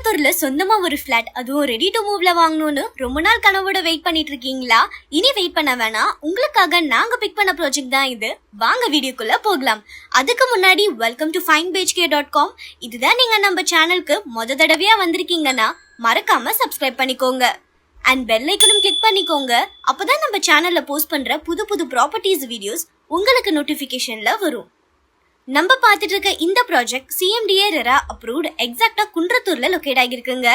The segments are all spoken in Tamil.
குன்றத்தூர்ல சொந்தமா ஒரு பிளாட், அதுவும் ரெடி டு மூவ்ல வாங்கணும்னு ரொம்ப நாள் கனவோட வெயிட் பண்ணிட்டு இருக்கீங்களா? இனி வெயிட் பண்ண வேணாம், உங்களுக்காக நாங்க பிக் பண்ண ப்ராஜெக்ட் தான் இது. வாங்க வீடியோக்குள்ள போகலாம். அதுக்கு முன்னாடி வெல்கம் டு findbhk.com. இதுதான் நீங்க நம்ம சேனலுக்கு தடவையா வந்திருக்கீங்கன்னா மறக்காம சப்ஸ்கிரைப் பண்ணிக்கோங்க அண்ட் பெல் ஐக்கனும் கிளிக் பண்ணிக்கோங்க. அப்பதான் நம்ம சேனல்ல போஸ்ட் பண்ற புது புது ப்ராப்பர்ட்டிஸ் வீடியோஸ் உங்களுக்கு நோட்டிபிகேஷன்ல வரும். நம்ம பார்த்துட்டு இருக்க இந்த ப்ராஜெக்ட் CMDA ரெரா அப்ரூவ்ட், எக்ஸாக்டா குன்றத்தூர்ல லொகேட் ஆகியிருக்குங்க.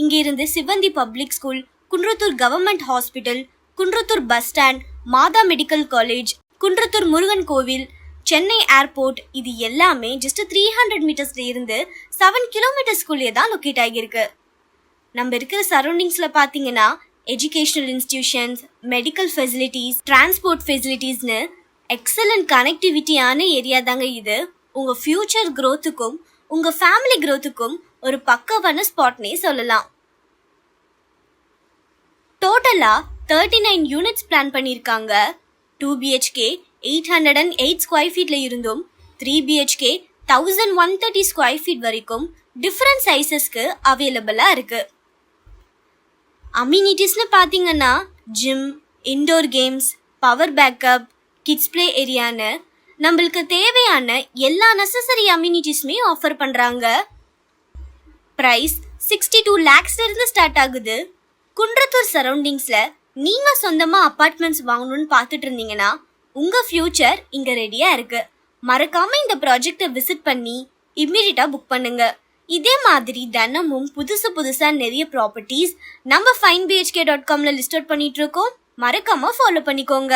இங்க இருந்து Sivanthi public school, Kundrathur government hospital, Kundrathur bus stand, Madha medical college, Kundrathur Murugan கோவில், சென்னை ஏர்போர்ட், இது எல்லாமே ஜஸ்ட் 300 மீட்டர்ஸ்ல இருந்து 7 கிலோமீட்டர்ஸ்குள்ளேயே தான் லொகேட் ஆகியிருக்கு. நம்ம இருக்கிற சரௌண்டிங்ஸ்ல பாத்தீங்கன்னா educational institutions, medical facilities, transport ஃபெசிலிட்டிஸ்னு எக்ஸலண்ட் கனெக்டிவிட்டியான ஏரியா தாங்க இது. உங்க ஃபியூச்சர் க்ரோத்துக்கும் உங்க ஃபேமிலி க்ரோத்துக்கும் ஒரு பக்கவான ஸ்பாட்னே சொல்லலாம். டோட்டலா 39 யூனிட்ஸ் பிளான் பண்ணியிருக்காங்க. 2 BHK 808 ஸ்கொயர் ஃபீட்ல இருந்தும் 3 BHK 1130 ஸ்கொயர் ஃபீட் வரைக்கும் டிஃப்ரெண்ட் சைஸஸ்க்கு அவைலபிளா இருக்கு. அம்யூனிட்டிஸ்னு பார்த்தீங்கன்னா gym, indoor games, power backup, kids play ஏரியான்னு நம்மளுக்கு தேவையான எல்லா நெசசரி அம்யூனிட்டிஸுமே ஆஃபர் பண்ணுறாங்க. ப்ரைஸ் 62 lakhsல இருந்து ஸ்டார்ட் ஆகுது. குன்றத்தூர் சரௌண்டிங்ஸில் நீங்கள் சொந்தமாக அப்பார்ட்மெண்ட்ஸ் வாங்கணும்னு பார்த்துட்டு இருந்தீங்கன்னா உங்கள் ஃப்யூச்சர் இங்கே ரெடியாக இருக்குது. மறக்காமல் இந்த ப்ராஜெக்டை விசிட் பண்ணி இம்மீடியட்டாக புக் பண்ணுங்க. இதே மாதிரி தினமும் புதுசாக நிறைய ப்ராப்பர்ட்டிஸ் நம்ம findbhk.comல லிஸ்ட் அவுட் பண்ணிட்டு இருக்கோம். மறக்காமல் ஃபாலோ பண்ணிக்கோங்க.